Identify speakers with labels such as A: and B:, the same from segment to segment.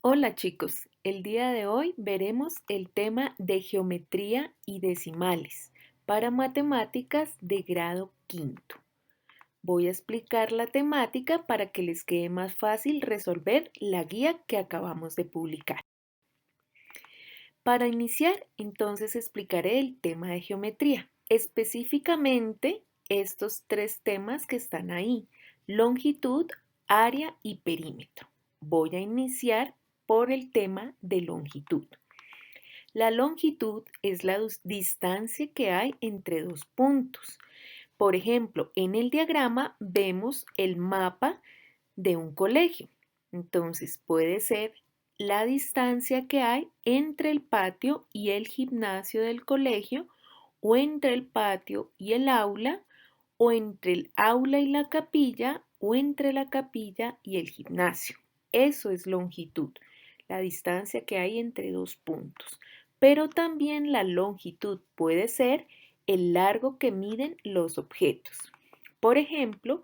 A: Hola chicos, el día de hoy veremos el tema de geometría y decimales para matemáticas de grado quinto. Voy a explicar la temática para que les quede más fácil resolver la guía que acabamos de publicar. Para iniciar, entonces explicaré el tema de geometría, específicamente estos tres temas que están ahí: longitud, área y perímetro. Voy a iniciar por el tema de longitud. La longitud es la distancia que hay entre dos puntos. Por ejemplo, en el diagrama vemos el mapa de un colegio. Entonces puede ser la distancia que hay entre el patio y el gimnasio del colegio, o entre el patio y el aula, o entre el aula y la capilla, o entre la capilla y el gimnasio. Eso es longitud, la distancia que hay entre dos puntos. Pero también la longitud puede ser el largo que miden los objetos. Por ejemplo,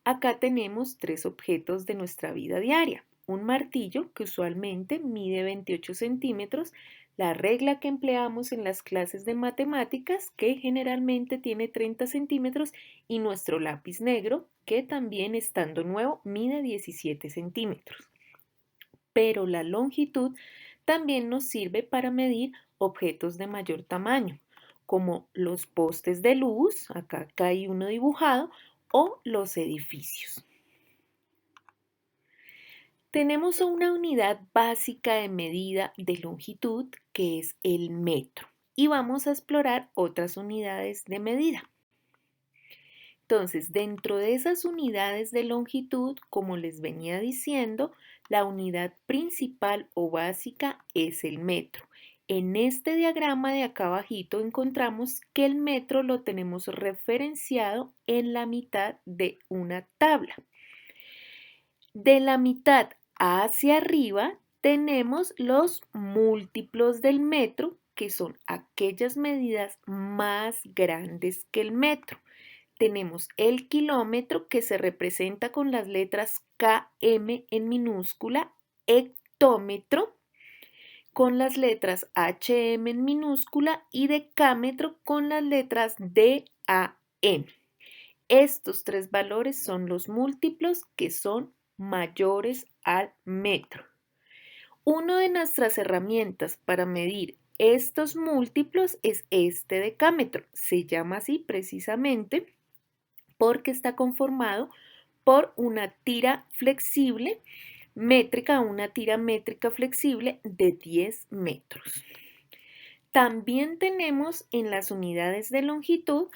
A: acá tenemos tres objetos de nuestra vida diaria: un martillo, que usualmente mide 28 centímetros, la regla que empleamos en las clases de matemáticas, que generalmente tiene 30 centímetros, y nuestro lápiz negro, que también, estando nuevo, mide 17 centímetros. Pero la longitud también nos sirve para medir objetos de mayor tamaño, como los postes de luz, acá hay uno dibujado, o los edificios. Tenemos una unidad básica de medida de longitud, que es el metro, y vamos a explorar otras unidades de medida. Entonces, dentro de esas unidades de longitud, como les venía diciendo, la unidad principal o básica es el metro. En este diagrama de acá abajito encontramos que el metro lo tenemos referenciado en la mitad de una tabla. De la mitad hacia arriba tenemos los múltiplos del metro, que son aquellas medidas más grandes que el metro. Tenemos el kilómetro, que se representa con las letras KM en minúscula; hectómetro con las letras HM en minúscula; y decámetro con las letras DAM. Estos tres valores son los múltiplos que son mayores al metro. Una de nuestras herramientas para medir estos múltiplos es este decámetro. Se llama así precisamente porque está conformado por una tira flexible métrica, una tira métrica flexible de 10 metros. También tenemos en las unidades de longitud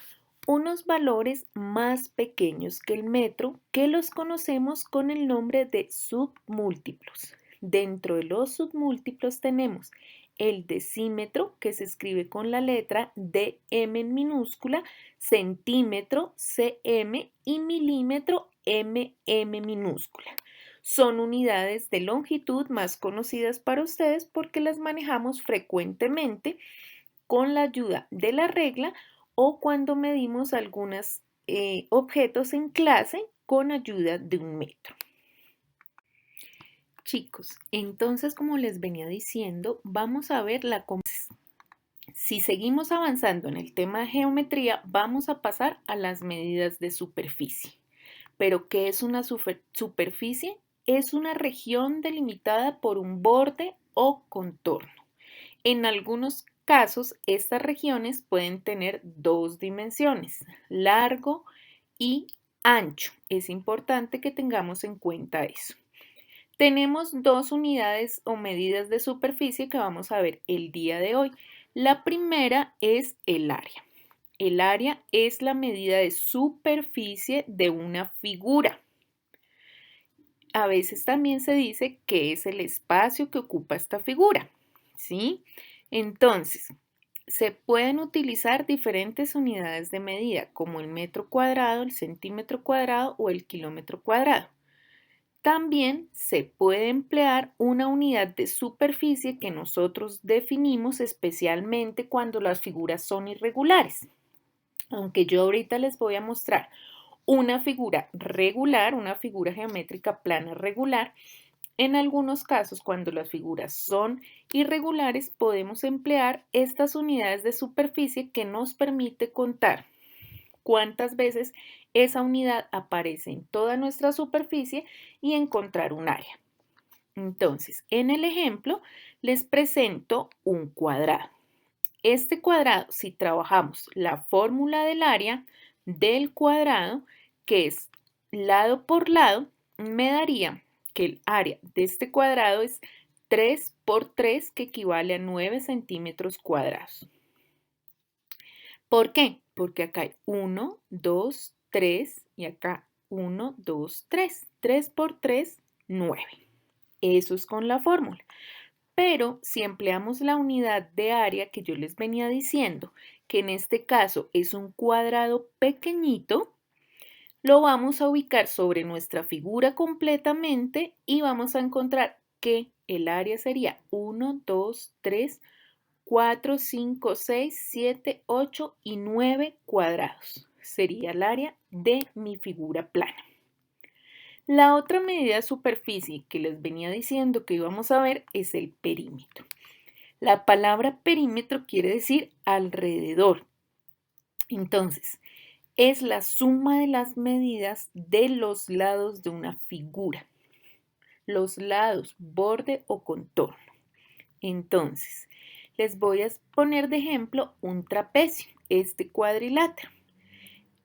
A: unos valores más pequeños que el metro, que los conocemos con el nombre de submúltiplos. Dentro de los submúltiplos tenemos el decímetro, que se escribe con la letra DM en minúscula, centímetro CM y milímetro MM minúscula. Son unidades de longitud más conocidas para ustedes porque las manejamos frecuentemente con la ayuda de la regla, o cuando medimos algunos objetos en clase con ayuda de un metro. Chicos, entonces, como les venía diciendo, vamos a ver la comparación. Si seguimos avanzando en el tema de geometría, vamos a pasar a las medidas de superficie. ¿Pero qué es una superficie? Es una región delimitada por un borde o contorno. En algunos casos, estas regiones pueden tener dos dimensiones: largo y ancho. Es importante que tengamos en cuenta eso. Tenemos dos unidades o medidas de superficie que vamos a ver el día de hoy. La primera es el área. El área es la medida de superficie de una figura. A veces también se dice que es el espacio que ocupa esta figura, ¿sí? Entonces, se pueden utilizar diferentes unidades de medida, como el metro cuadrado, el centímetro cuadrado o el kilómetro cuadrado. También se puede emplear una unidad de superficie que nosotros definimos especialmente cuando las figuras son irregulares. Aunque yo ahorita les voy a mostrar una figura regular, una figura geométrica plana regular, En algunos casos, cuando las figuras son irregulares, podemos emplear estas unidades de superficie que nos permite contar cuántas veces esa unidad aparece en toda nuestra superficie y encontrar un área. Entonces, en el ejemplo, les presento un cuadrado. Este cuadrado, si trabajamos la fórmula del área del cuadrado, que es lado por lado, me daría que el área de este cuadrado es 3 por 3, que equivale a 9 centímetros cuadrados. ¿Por qué? Porque acá hay 1, 2, 3 y acá 1, 2, 3. 3 por 3, 9. Eso es con la fórmula. Pero si empleamos la unidad de área que yo les venía diciendo, que en este caso es un cuadrado pequeñito, lo vamos a ubicar sobre nuestra figura completamente y vamos a encontrar que el área sería 1, 2, 3, 4, 5, 6, 7, 8 y 9 cuadrados. Sería el área de mi figura plana. La otra medida de superficie que les venía diciendo que íbamos a ver es el perímetro. La palabra perímetro quiere decir alrededor. Entonces, es la suma de las medidas de los lados de una figura. Los lados, borde o contorno. Entonces, les voy a poner de ejemplo un trapecio, este cuadrilátero.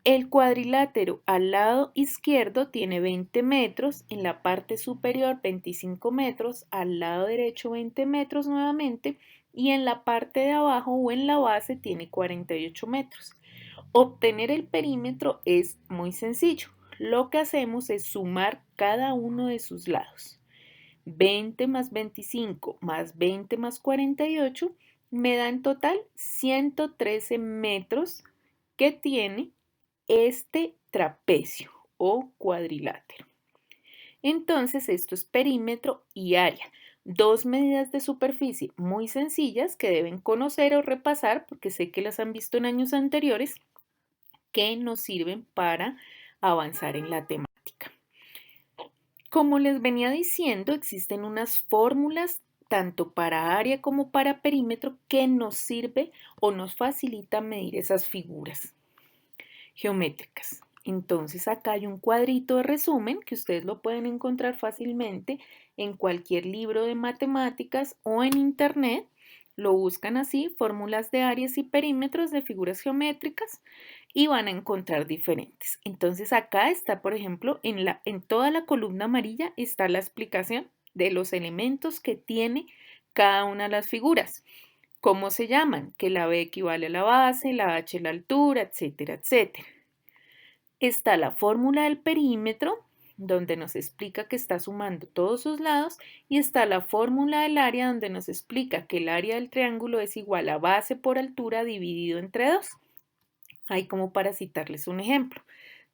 A: El cuadrilátero al lado izquierdo tiene 20 metros, en la parte superior 25 metros, al lado derecho 20 metros nuevamente y en la parte de abajo o en la base tiene 48 metros. Obtener el perímetro es muy sencillo. Lo que hacemos es sumar cada uno de sus lados. 20 más 25 más 20 más 48 me da en total 113 metros que tiene este trapecio o cuadrilátero. Entonces, esto es perímetro y área. Dos medidas de superficie muy sencillas que deben conocer o repasar, porque sé que las han visto en años anteriores, que nos sirven para avanzar en la temática. Como les venía diciendo, existen unas fórmulas tanto para área como para perímetro que nos sirve o nos facilita medir esas figuras geométricas. Entonces acá hay un cuadrito de resumen que ustedes lo pueden encontrar fácilmente en cualquier libro de matemáticas o en internet. Lo buscan así, fórmulas de áreas y perímetros de figuras geométricas y van a encontrar diferentes. Entonces acá está, por ejemplo, en toda la columna amarilla está la explicación de los elementos que tiene cada una de las figuras. ¿Cómo se llaman? Que la B equivale a la base, la H la altura, etcétera, etcétera. Está la fórmula del perímetro, donde nos explica que está sumando todos sus lados, y está la fórmula del área, donde nos explica que el área del triángulo es igual a base por altura dividido entre 2. Ahí como para citarles un ejemplo.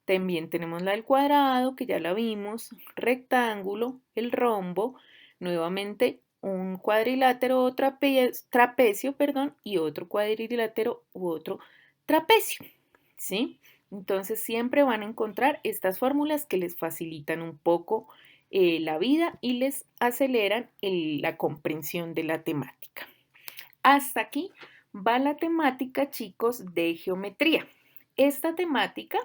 A: También tenemos la del cuadrado, que ya la vimos, rectángulo, el rombo, nuevamente un cuadrilátero o trapecio, y otro cuadrilátero u otro trapecio, ¿sí? Entonces siempre van a encontrar estas fórmulas que les facilitan un poco la vida y les aceleran la comprensión de la temática. Hasta aquí va la temática, chicos, de geometría. Esta temática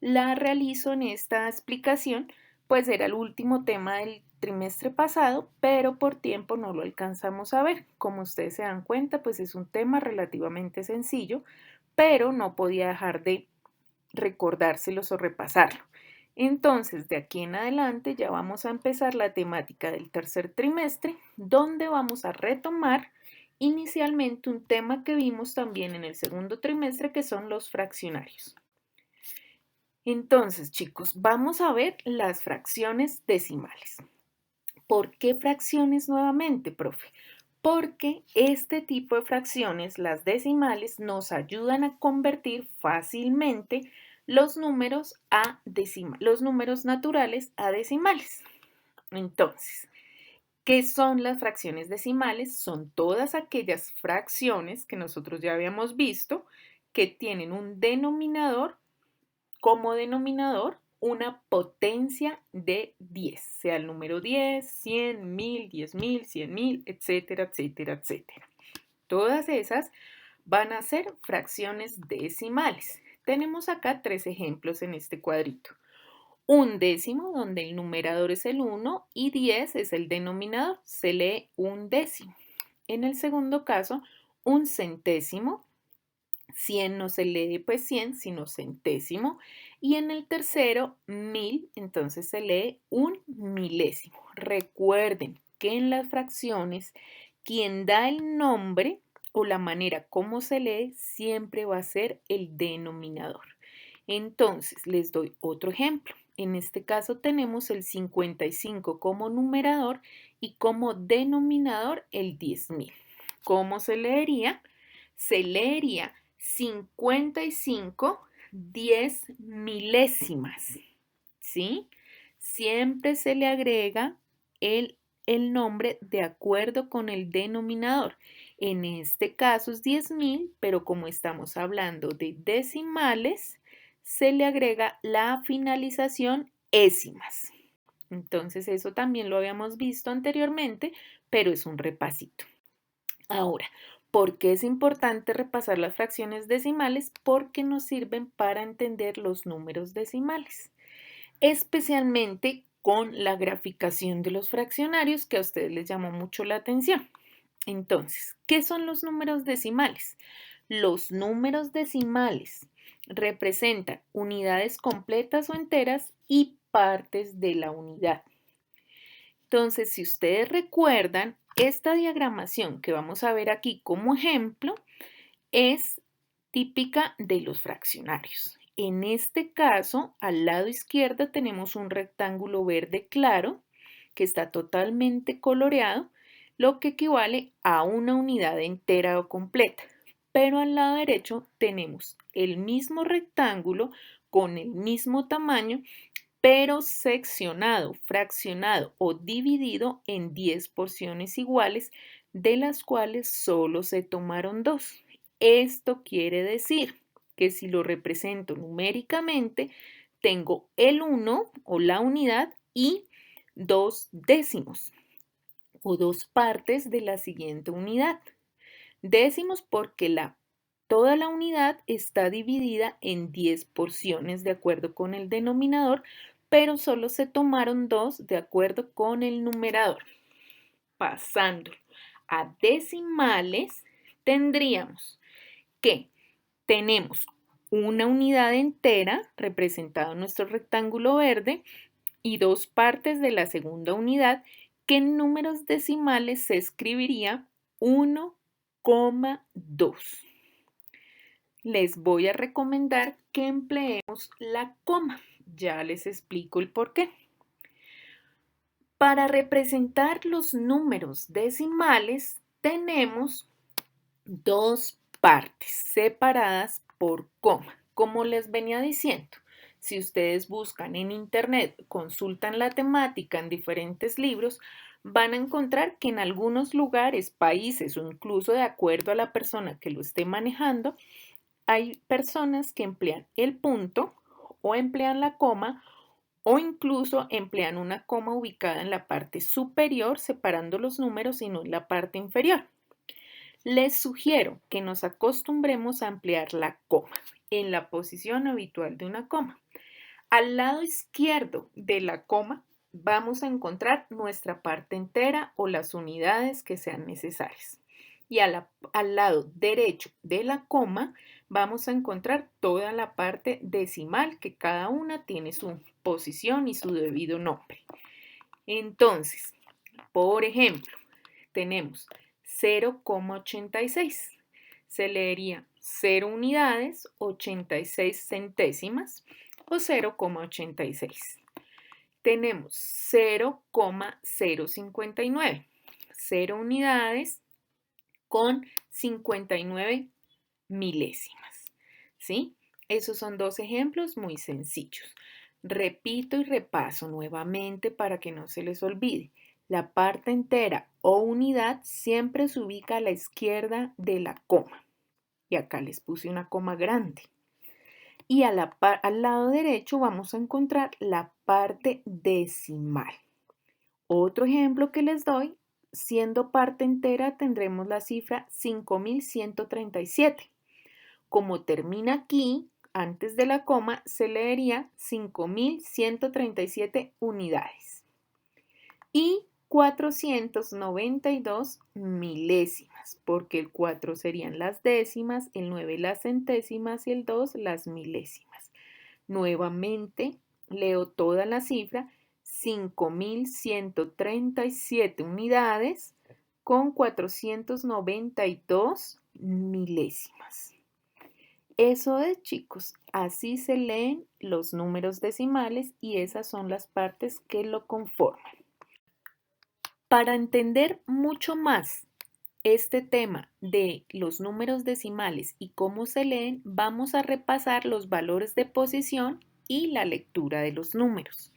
A: la realizo en esta explicación, pues era el último tema del trimestre pasado, pero por tiempo no lo alcanzamos a ver. Como ustedes se dan cuenta, pues es un tema relativamente sencillo, pero no podía dejar de recordárselos o repasarlo. Entonces, de aquí en adelante ya vamos a empezar la temática del tercer trimestre, donde vamos a retomar inicialmente un tema que vimos también en el segundo trimestre, que son los fraccionarios. Entonces, chicos, vamos a ver las fracciones decimales. ¿Por qué fracciones nuevamente, profe? Porque este tipo de fracciones, las decimales, nos ayudan a convertir fácilmente los números los números naturales a decimales. Entonces, ¿qué son las fracciones decimales? Son todas aquellas fracciones que nosotros ya habíamos visto que tienen un denominador como denominador una potencia de 10, sea el número 10, 100, 1000, 10.000, 100.000, etcétera, etcétera, etcétera. Todas esas van a ser fracciones decimales. Tenemos acá tres ejemplos en este cuadrito. Un décimo, donde el numerador es el 1 y 10 es el denominador, se lee un décimo. En el segundo caso, un centésimo, 100 no se lee pues 100, sino centésimo. Y en el tercero, 1000, entonces se lee un milésimo. Recuerden que en las fracciones, quien da el nombre o la manera como se lee siempre va a ser el denominador. Entonces, les doy otro ejemplo. En este caso tenemos el 55 como numerador y como denominador el 10.000. ¿Cómo se leería? Se leería 55 10 milésimas, ¿sí? Siempre se le agrega el nombre de acuerdo con el denominador. En este caso es 10.000, pero como estamos hablando de decimales, se le agrega la finalización ésimas. Entonces eso también lo habíamos visto anteriormente, pero es un repasito. Ahora, ¿por qué es importante repasar las fracciones decimales? Porque nos sirven para entender los números decimales, especialmente con la graficación de los fraccionarios que a ustedes les llamó mucho la atención. Entonces, ¿qué son los números decimales? Los números decimales representan unidades completas o enteras y partes de la unidad. Entonces, si ustedes recuerdan, esta diagramación que vamos a ver aquí como ejemplo es típica de los fraccionarios. En este caso, al lado izquierdo tenemos un rectángulo verde claro que está totalmente coloreado, lo que equivale a una unidad entera o completa. Pero al lado derecho tenemos el mismo rectángulo con el mismo tamaño, pero seccionado, fraccionado o dividido en 10 porciones iguales, de las cuales solo se tomaron 2. Esto quiere decir que si lo represento numéricamente, tengo el 1 o la unidad y 2 décimos o 2 partes de la siguiente unidad. Décimos porque toda la unidad está dividida en 10 porciones de acuerdo con el denominador, pero solo se tomaron 2 de acuerdo con el numerador. Pasando a decimales, tendríamos que tenemos una unidad entera representada en nuestro rectángulo verde y 2 partes de la segunda unidad que en números decimales se escribiría 1,2. Les voy a recomendar que empleemos la coma. Ya les explico el por qué. Para representar los números decimales tenemos dos partes separadas por coma. Como les venía diciendo, si ustedes buscan en internet, consultan la temática en diferentes libros, van a encontrar que en algunos lugares, países o incluso de acuerdo a la persona que lo esté manejando, hay personas que emplean el punto o emplean la coma o incluso emplean una coma ubicada en la parte superior separando los números y no en la parte inferior. Les sugiero que nos acostumbremos a emplear la coma en la posición habitual de una coma. Al lado izquierdo de la coma vamos a encontrar nuestra parte entera o las unidades que sean necesarias. Y al lado derecho de la coma vamos a encontrar toda la parte decimal que cada una tiene su posición y su debido nombre. Entonces, por ejemplo, tenemos 0,86. Se leería 0 unidades, 86 centésimas o 0,86. Tenemos 0,059. 0 unidades con 59 milésimas. ¿Sí? Esos son dos ejemplos muy sencillos. Repito y repaso nuevamente para que no se les olvide. La parte entera o unidad siempre se ubica a la izquierda de la coma. Y acá les puse una coma grande. Y al lado derecho vamos a encontrar la parte decimal. Otro ejemplo que les doy, siendo parte entera tendremos la cifra 5137. Como termina aquí, antes de la coma, se leería 5137 unidades. Y 492 milésimas, porque el 4 serían las décimas, el 9 las centésimas y el 2 las milésimas. Nuevamente leo toda la cifra, 5137 unidades con 492 milésimas. Eso es, chicos, así se leen los números decimales y esas son las partes que lo conforman. Para entender mucho más este tema de los números decimales y cómo se leen, vamos a repasar los valores de posición y la lectura de los números.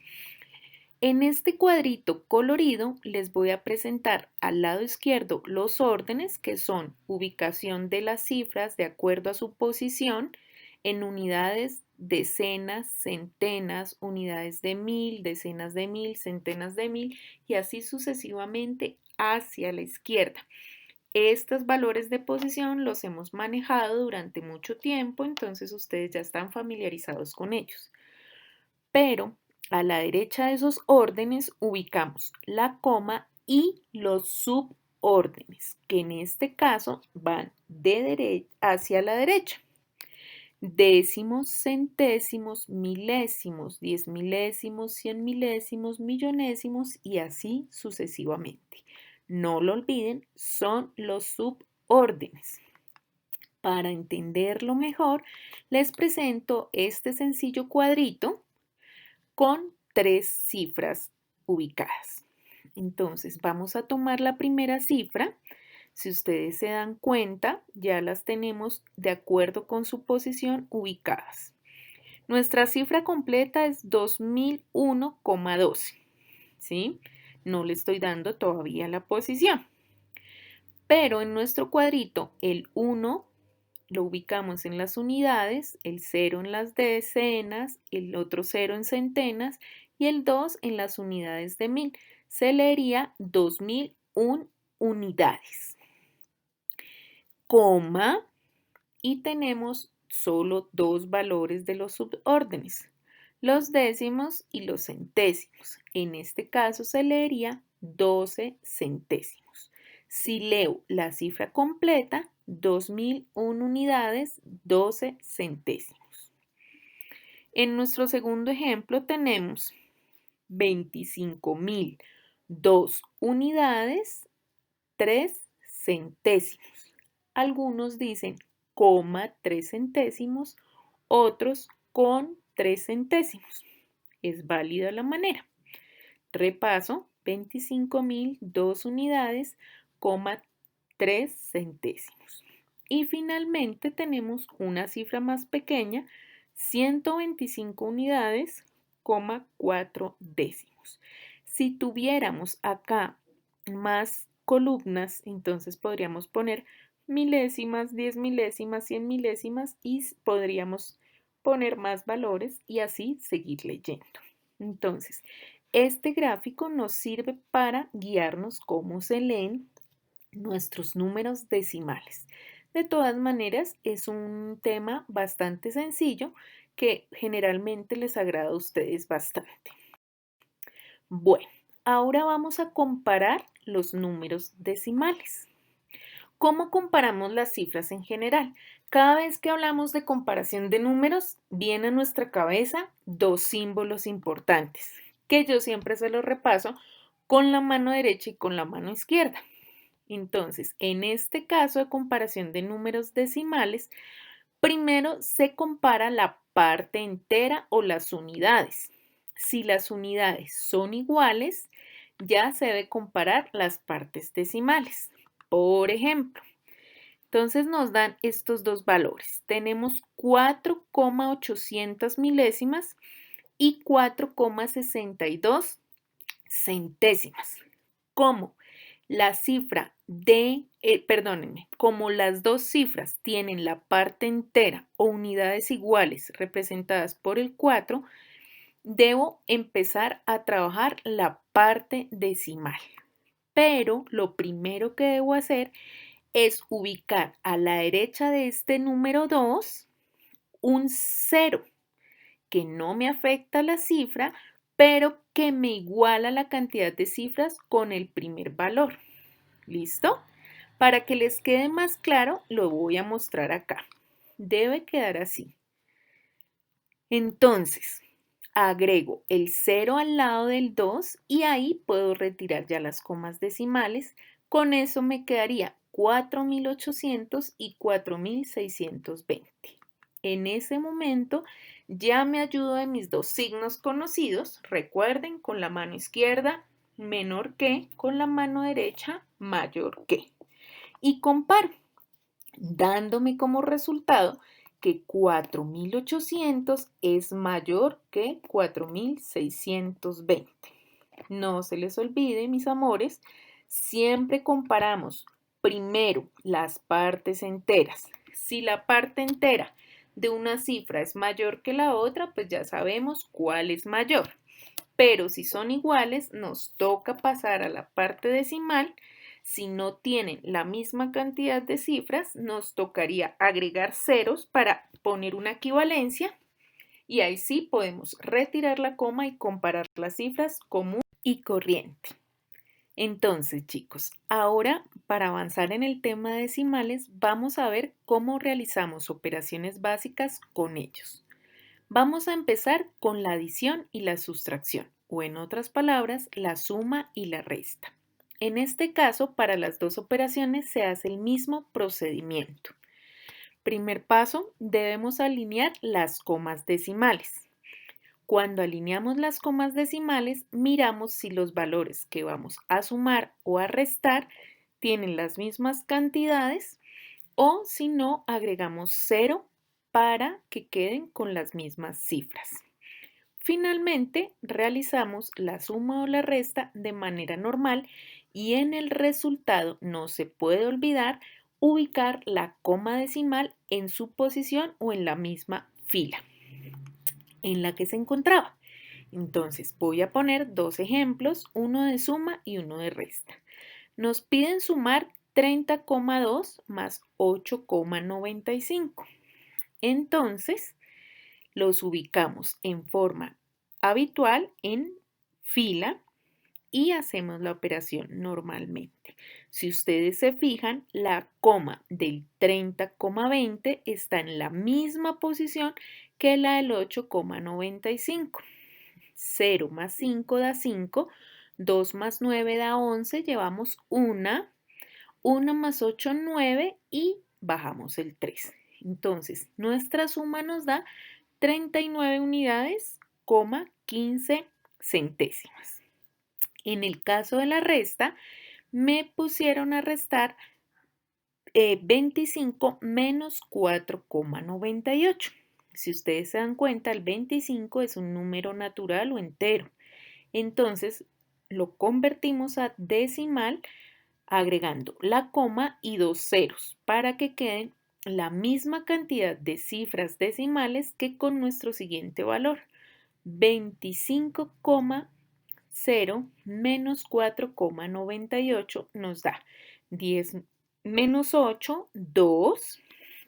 A: En este cuadrito colorido les voy a presentar al lado izquierdo los órdenes, que son ubicación de las cifras de acuerdo a su posición en unidades, decenas, centenas, unidades de mil, decenas de mil, centenas de mil y así sucesivamente hacia la izquierda. Estos valores de posición los hemos manejado durante mucho tiempo, entonces ustedes ya están familiarizados con ellos. Pero a la derecha de esos órdenes ubicamos la coma y los subórdenes, que en este caso van de hacia la derecha. Décimos, centésimos, milésimos, 10 milésimos, 100 milésimos, millonésimos y así sucesivamente. No lo olviden, son los subórdenes. Para entenderlo mejor, les presento este sencillo cuadrito con 3 cifras ubicadas. Entonces, vamos a tomar la primera cifra. Si ustedes se dan cuenta, ya las tenemos de acuerdo con su posición ubicadas. Nuestra cifra completa es 2001,12, ¿sí? No le estoy dando todavía la posición. Pero en nuestro cuadrito, el 1 lo ubicamos en las unidades, el 0 en las decenas, el otro 0 en centenas y el 2 en las unidades de mil. Se leería 2001 unidades. Coma, y tenemos solo dos valores de los subórdenes, los décimos y los centésimos. En este caso se leería 12 centésimos. Si leo la cifra completa, 2001 unidades, 12 centésimos. En nuestro segundo ejemplo tenemos 25.002 unidades, 3 centésimos. Algunos dicen coma 3 centésimos, otros con 3 centésimos. Es válida la manera. Repaso, 25.002 unidades, coma 3 centésimos. Y finalmente tenemos una cifra más pequeña, 125 unidades, coma 4 décimos. Si tuviéramos acá más columnas, entonces podríamos poner milésimas, 10 milésimas, 100 milésimas y podríamos poner más valores y así seguir leyendo. Entonces, este gráfico nos sirve para guiarnos cómo se leen nuestros números decimales. De todas maneras, es un tema bastante sencillo que generalmente les agrada a ustedes bastante. Bueno, ahora vamos a comparar los números decimales. ¿Cómo comparamos las cifras en general? Cada vez que hablamos de comparación de números, viene a nuestra cabeza dos símbolos importantes, que yo siempre se los repaso con la mano derecha y con la mano izquierda. Entonces, en este caso de comparación de números decimales, primero se compara la parte entera o las unidades. Si las unidades son iguales, ya se debe comparar las partes decimales. Por ejemplo, entonces nos dan estos dos valores. Tenemos 4,800 milésimas y 4,62 centésimas. ¿Cómo? La cifra perdónenme, como las dos cifras tienen la parte entera o unidades iguales representadas por el 4, debo empezar a trabajar la parte decimal. Pero lo primero que debo hacer es ubicar a la derecha de este número 2 un 0 que no me afecta la cifra, pero que me iguala la cantidad de cifras con el primer valor. ¿Listo? Para que les quede más claro, lo voy a mostrar acá. Debe quedar así. Entonces, agrego el 0 al lado del 2 y ahí puedo retirar ya las comas decimales. Con eso me quedaría 4.800 y 4.620. En ese momento ya me ayudo de mis dos signos conocidos. Recuerden, con la mano izquierda menor que, con la mano derecha mayor que. Y comparo, dándome como resultado que 4.800 es mayor que 4.620. No se les olvide, mis amores, siempre comparamos primero las partes enteras. Si la parte entera de una cifra es mayor que la otra, pues ya sabemos cuál es mayor. Pero si son iguales, nos toca pasar a la parte decimal. Si no tienen la misma cantidad de cifras, nos tocaría agregar ceros para poner una equivalencia y ahí sí podemos retirar la coma y comparar las cifras común y corriente. Entonces, chicos, ahora para avanzar en el tema de decimales, vamos a ver cómo realizamos operaciones básicas con ellos. Vamos a empezar con la adición y la sustracción, o en otras palabras, la suma y la resta. En este caso, para las dos operaciones se hace el mismo procedimiento. Primer paso, debemos alinear las comas decimales. Cuando alineamos las comas decimales, miramos si los valores que vamos a sumar o a restar tienen las mismas cantidades o si no, agregamos 0 para que queden con las mismas cifras. Finalmente, realizamos la suma o la resta de manera normal y en el resultado no se puede olvidar ubicar la coma decimal en su posición o en la misma fila en la que se encontraba. Entonces voy a poner dos ejemplos, uno de suma y uno de resta. Nos piden sumar 30,2 más 8,95. Entonces, los ubicamos en forma habitual en fila y hacemos la operación normalmente. Si ustedes se fijan, la coma del 30,20 está en la misma posición que la del 8,95. 0 más 5 da 5, 2 más 9 da 11, llevamos 1 más 8, 9 y bajamos el 3. Entonces, nuestra suma nos da 39 unidades, 15 centésimas. En el caso de la resta, me pusieron a restar 25 menos 4,98. Si ustedes se dan cuenta, el 25 es un número natural o entero. Entonces, lo convertimos a decimal agregando la coma y dos ceros para que queden la misma cantidad de cifras decimales que con nuestro siguiente valor. 25,0 menos 4,98 nos da 10 menos 8, 2.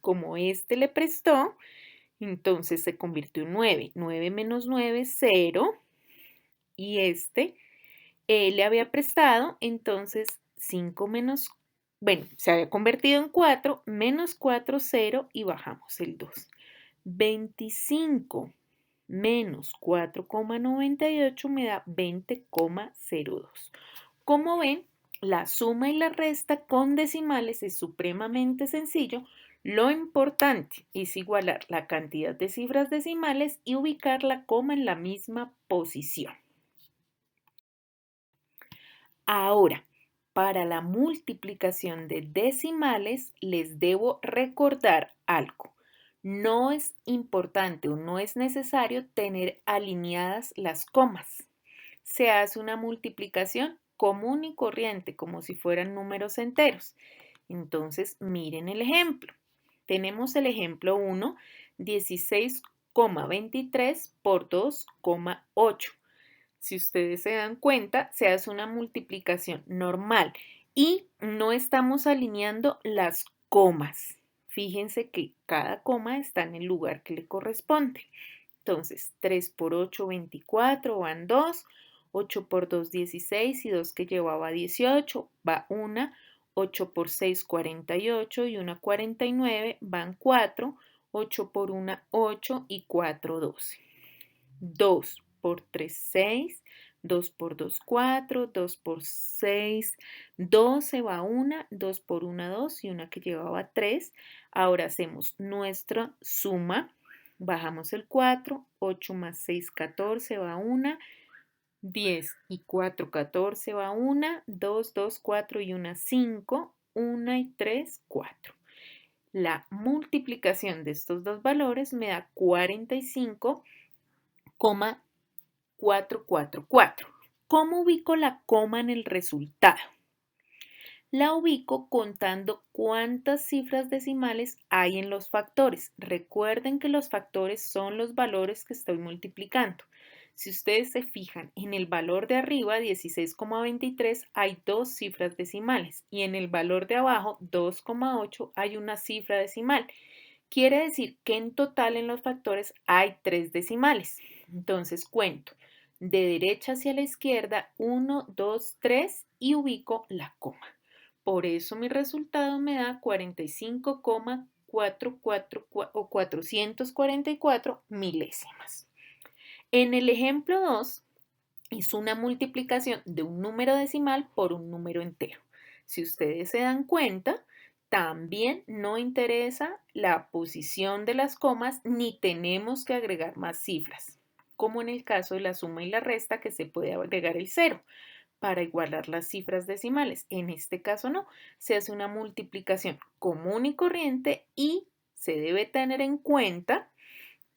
A: Como este le prestó, entonces se convirtió en 9. 9 menos 9, 0. Y este le había prestado, entonces 5 menos, bueno, se había convertido en 4, menos 4, 0 y bajamos el 2. 25 menos 4,98 me da 20,02. Como ven, la suma y la resta con decimales es supremamente sencillo. Lo importante es igualar la cantidad de cifras decimales y ubicar la coma en la misma posición. Ahora, para la multiplicación de decimales les debo recordar algo. No es importante o no es necesario tener alineadas las comas. Se hace una multiplicación común y corriente, como si fueran números enteros. Entonces, miren el ejemplo. Tenemos el ejemplo 1, 16,23 por 2,8. Si ustedes se dan cuenta, se hace una multiplicación normal y no estamos alineando las comas. Fíjense que cada coma está en el lugar que le corresponde. Entonces, 3 por 8, 24, van 2, 8 por 2, 16 y 2 que llevaba 18, va 1, 8 por 6, 48 y 1, 49, van 4, 8 por 1, 8 y 4, 12. 2 por 3, 6, 2 por 2, 4, 2 por 6, 12 va 1, 2 por 1, 2 y una que llevaba 3. Ahora hacemos nuestra suma, bajamos el 4, 8 más 6, 14 va 1, 10 y 4, 14 va 1, 2, 2, 4 y 1, 5, 1 y 3, 4. La multiplicación de estos dos valores me da 45,444. ¿Cómo ubico la coma en el resultado? La ubico contando cuántas cifras decimales hay en los factores. Recuerden que los factores son los valores que estoy multiplicando. Si ustedes se fijan, en el valor de arriba, 16,23, hay dos cifras decimales y en el valor de abajo, 2,8, hay una cifra decimal. Quiere decir que en total en los factores hay 3 decimales. Entonces cuento de derecha hacia la izquierda 1, 2, 3 y ubico la coma. Por eso mi resultado me da 444 milésimas. En el ejemplo 2 es una multiplicación de un número decimal por un número entero. Si ustedes se dan cuenta, también no interesa la posición de las comas ni tenemos que agregar más cifras, como en el caso de la suma y la resta que se puede agregar el 0 para igualar las cifras decimales. En este caso no, se hace una multiplicación común y corriente y se debe tener en cuenta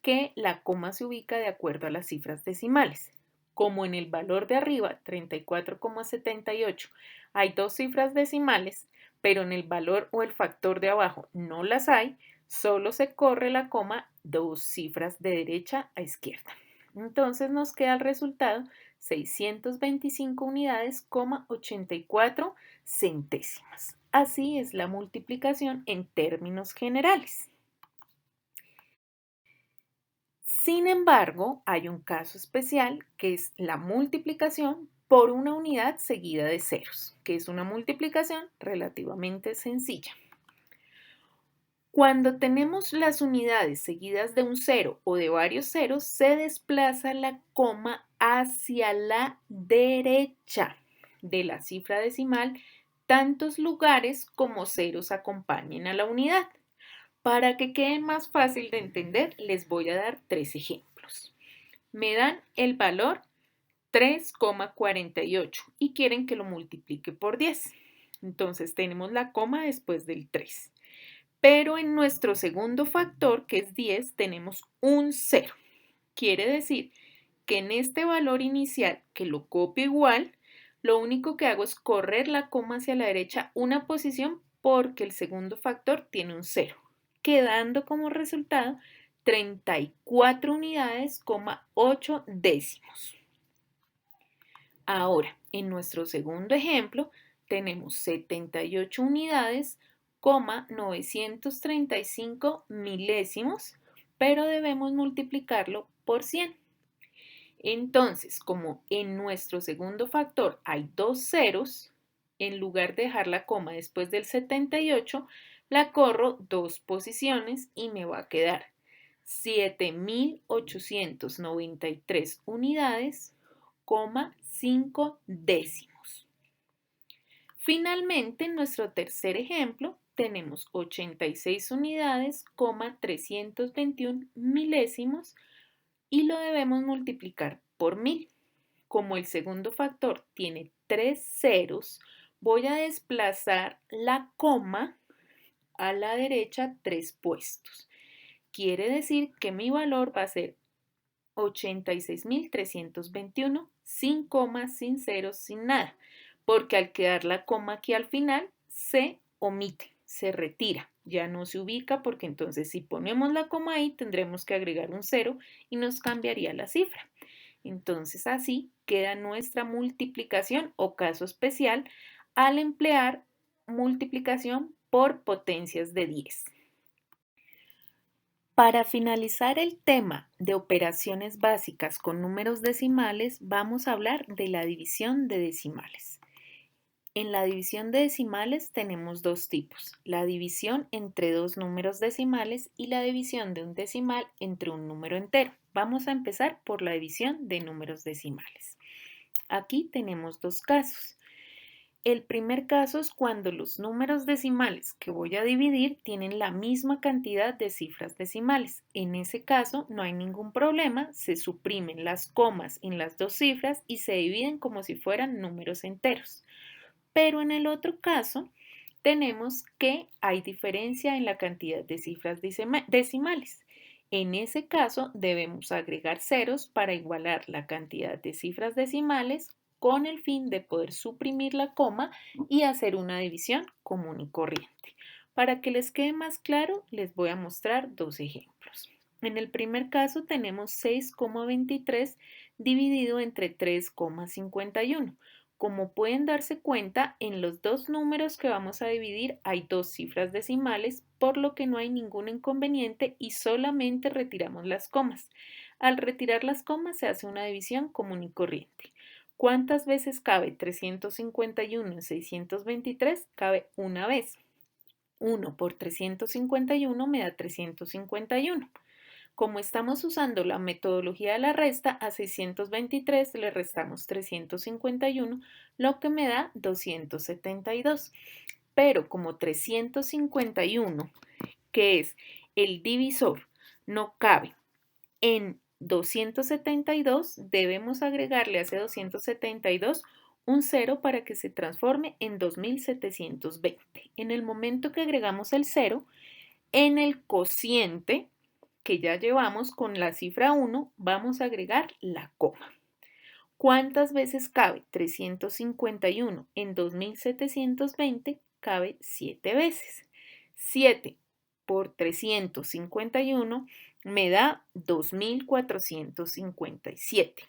A: que la coma se ubica de acuerdo a las cifras decimales. Como en el valor de arriba, 34,78, hay dos cifras decimales, pero en el valor o el factor de abajo no las hay, solo se corre la coma dos cifras de derecha a izquierda. Entonces nos queda el resultado 625 unidades, 84 centésimas. Así es la multiplicación en términos generales. Sin embargo, hay un caso especial que es la multiplicación por una unidad seguida de ceros, que es una multiplicación relativamente sencilla. Cuando tenemos las unidades seguidas de un cero o de varios ceros, se desplaza la coma hacia la derecha de la cifra decimal, tantos lugares como ceros acompañen a la unidad. Para que quede más fácil de entender, les voy a dar tres ejemplos. Me dan el valor 3,48 y quieren que lo multiplique por 10. Entonces tenemos la coma después del 3. Pero en nuestro segundo factor, que es 10, tenemos un 0. Quiere decir que en este valor inicial, que lo copio igual, lo único que hago es correr la coma hacia la derecha una posición porque el segundo factor tiene un 0, quedando como resultado 34 unidades, 8 décimos. Ahora, en nuestro segundo ejemplo, tenemos 78 unidades, 935 milésimos, pero debemos multiplicarlo por 100. Entonces, como en nuestro segundo factor hay dos ceros, en lugar de dejar la coma después del 78, la corro dos posiciones y me va a quedar 7.893 unidades, 5 décimos. Finalmente, en nuestro tercer ejemplo, tenemos 86 unidades, 321 milésimos y lo debemos multiplicar por 1000. Como el segundo factor tiene 3 ceros, voy a desplazar la coma a la derecha 3 puestos. Quiere decir que mi valor va a ser 86.321, sin comas, sin ceros, sin nada. porque al quedar la coma aquí al final, se omite, se retira, ya no se ubica porque entonces si ponemos la coma ahí tendremos que agregar un cero y nos cambiaría la cifra. Entonces así queda nuestra multiplicación o caso especial al emplear multiplicación por potencias de 10. Para finalizar el tema de operaciones básicas con números decimales, vamos a hablar de la división de decimales. En la división de decimales tenemos dos tipos, la división entre dos números decimales y la división de un decimal entre un número entero. Vamos a empezar por la división de números decimales. Aquí tenemos dos casos. El primer caso es cuando los números decimales que voy a dividir tienen la misma cantidad de cifras decimales. En ese caso no hay ningún problema, se suprimen las comas en las dos cifras y se dividen como si fueran números enteros. Pero en el otro caso tenemos que hay diferencia en la cantidad de cifras decimales. En ese caso debemos agregar ceros para igualar la cantidad de cifras decimales con el fin de poder suprimir la coma y hacer una división común y corriente. Para que les quede más claro, les voy a mostrar dos ejemplos. En el primer caso tenemos 6,23 dividido entre 3,51. Como pueden darse cuenta, en los dos números que vamos a dividir hay dos cifras decimales, por lo que no hay ningún inconveniente y solamente retiramos las comas. Al retirar las comas se hace una división común y corriente. ¿Cuántas veces cabe 351 en 623? Cabe una vez. 1 por 351 me da 351. Como estamos usando la metodología de la resta, a 623 le restamos 351, lo que me da 272. Pero como 351, que es el divisor, no cabe en 272, debemos agregarle a ese 272 un 0 para que se transforme en 2720. En el momento que agregamos el 0, en el cociente que ya llevamos con la cifra 1, vamos a agregar la coma. ¿Cuántas veces cabe 351 en 2720? Cabe 7 veces. 7 por 351 me da 2457.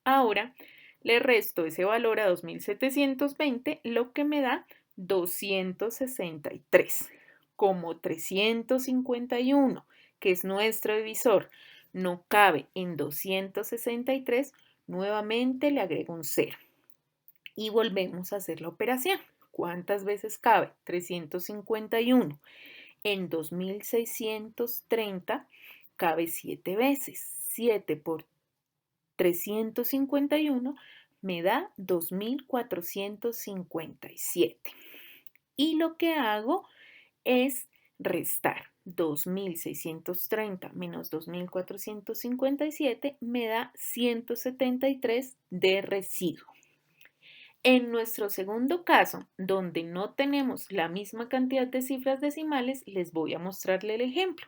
A: Ahora le resto ese valor a 2720, lo que me da 263. Como 351, que es nuestro divisor, no cabe en 263, nuevamente le agrego un 0. Y volvemos a hacer la operación. ¿Cuántas veces cabe 351 en 2630? Cabe 7 veces. 7 por 351 me da 2457. Y lo que hago es restar 2630 menos 2457 me da 173 de residuo. En nuestro segundo caso, donde no tenemos la misma cantidad de cifras decimales, les voy a mostrarle el ejemplo.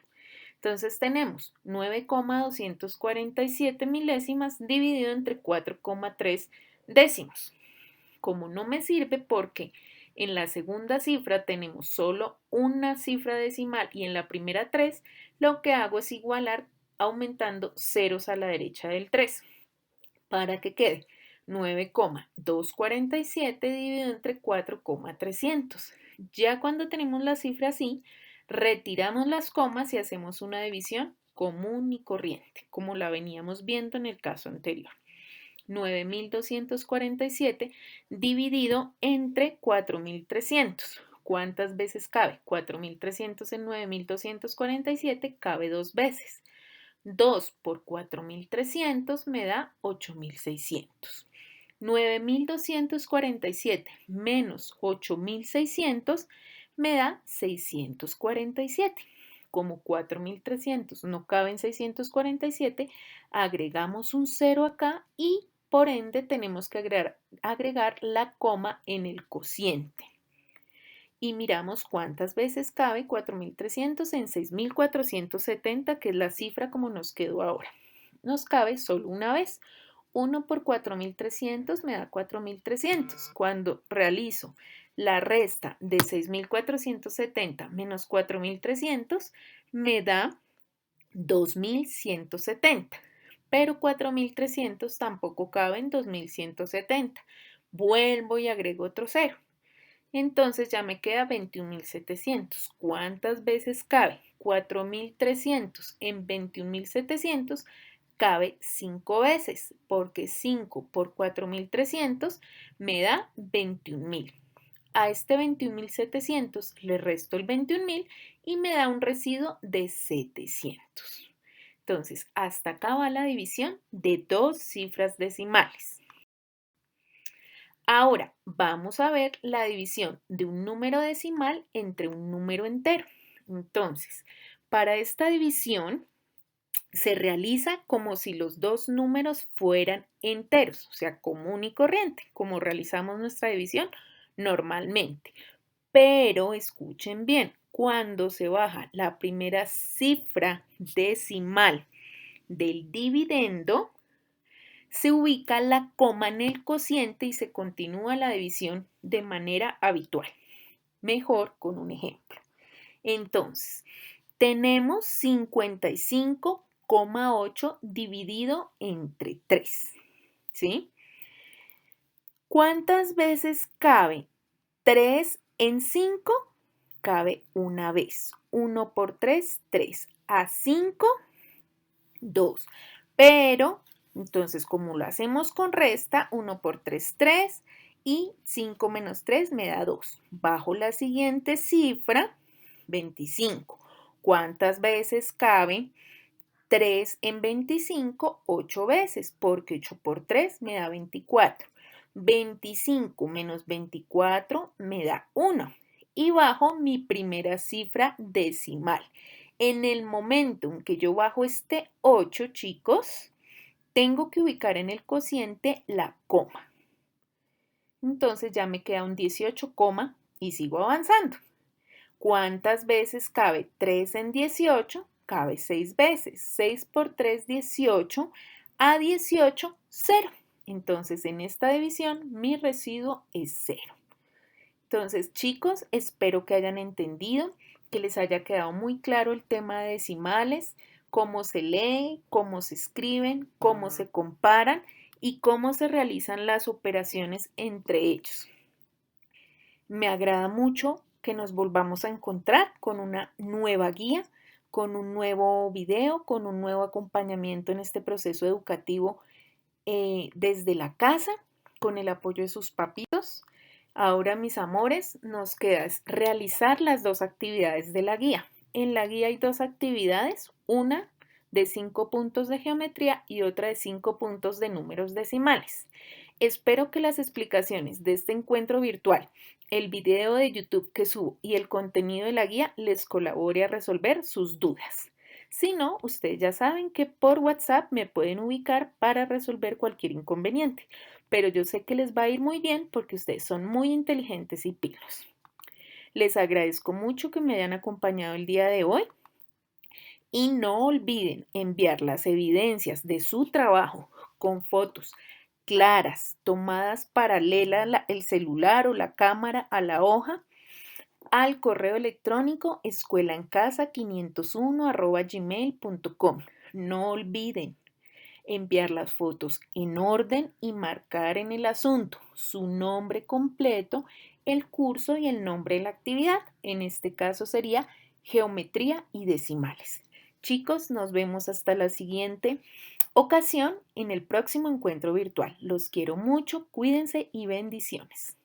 A: Entonces tenemos 9,247 milésimas dividido entre 4,3 décimos. Como no me sirve porque en la segunda cifra tenemos solo una cifra decimal y en la primera 3, lo que hago es igualar aumentando ceros a la derecha del 3 para que quede 9,247 dividido entre 4,300. Ya cuando tenemos la cifra así, retiramos las comas y hacemos una división común y corriente, como la veníamos viendo en el caso anterior. 9,247 dividido entre 4,300. ¿Cuántas veces cabe? 4,300 en 9,247 cabe dos veces. 2 por 4,300 me da 8,600. 9,247 menos 8,600 me da 647. Como 4,300 no cabe en 647, agregamos un 0 acá y por ende tenemos que agregar la coma en el cociente. Y miramos cuántas veces cabe 4,300 en 6,470, que es la cifra como nos quedó ahora. Nos cabe solo una vez. 1 por 4.300 me da 4.300. Cuando realizo la resta de 6.470 menos 4.300, me da 2.170. Pero 4.300 tampoco cabe en 2.170. Vuelvo y agrego otro cero. Entonces ya me queda 21.700. ¿Cuántas veces cabe? 4.300 en 21.700 cabe 5 veces, porque 5 por 4.300 me da 21.000. A este 21.700 le resto el 21.000 y me da un residuo de 700. Entonces, hasta acá va la división de dos cifras decimales. Ahora vamos a ver la división de un número decimal entre un número entero. Entonces, para esta división se realiza como si los dos números fueran enteros, o sea, común y corriente, como realizamos nuestra división normalmente. Pero escuchen bien, cuando se baja la primera cifra decimal del dividendo, se ubica la coma en el cociente y se continúa la división de manera habitual. Mejor con un ejemplo. Entonces, tenemos 55,8 dividido entre 3. ¿Sí? ¿Cuántas veces cabe 3 en 5? Cabe una vez. 1 por 3, 3. A 5, 2. Pero, entonces, como lo hacemos con resta, 1 por 3, 3. Y 5 menos 3 me da 2. Bajo la siguiente cifra, 25. ¿Cuántas veces cabe 3 en 25? 8 veces, porque 8 por 3 me da 24. 25 menos 24 me da 1. Y bajo mi primera cifra decimal. En el momento en que yo bajo este 8, chicos, tengo que ubicar en el cociente la coma. Entonces ya me queda un 18, y sigo avanzando. ¿Cuántas veces cabe 3 en 18? Cabe 6 veces. 6 por 3, 18. A 18, 0. Entonces, en esta división, mi residuo es 0. Entonces, chicos, espero que hayan entendido, que les haya quedado muy claro el tema de decimales, cómo se lee, cómo se escriben, cómo se comparan y cómo se realizan las operaciones entre ellos. Me agrada mucho que nos volvamos a encontrar con una nueva guía, con un nuevo video, con un nuevo acompañamiento en este proceso educativo desde la casa, con el apoyo de sus papitos. Ahora, mis amores, nos queda realizar las dos actividades de la guía. En la guía hay dos actividades, una de 5 puntos de geometría y otra de 5 puntos de números decimales. Espero que las explicaciones de este encuentro virtual, el video de YouTube que subo y el contenido de la guía les colabore a resolver sus dudas. Si no, ustedes ya saben que por WhatsApp me pueden ubicar para resolver cualquier inconveniente, pero yo sé que les va a ir muy bien porque ustedes son muy inteligentes y pilos. Les agradezco mucho que me hayan acompañado el día de hoy y no olviden enviar las evidencias de su trabajo con fotos claras, tomadas paralela el celular o la cámara a la hoja, al correo electrónico escuelaencasa501@gmail.com. No olviden enviar las fotos en orden y marcar en el asunto su nombre completo, el curso y el nombre de la actividad. En este caso sería geometría y decimales. Chicos, nos vemos hasta la siguiente ocasión en el próximo encuentro virtual. Los quiero mucho, cuídense y bendiciones.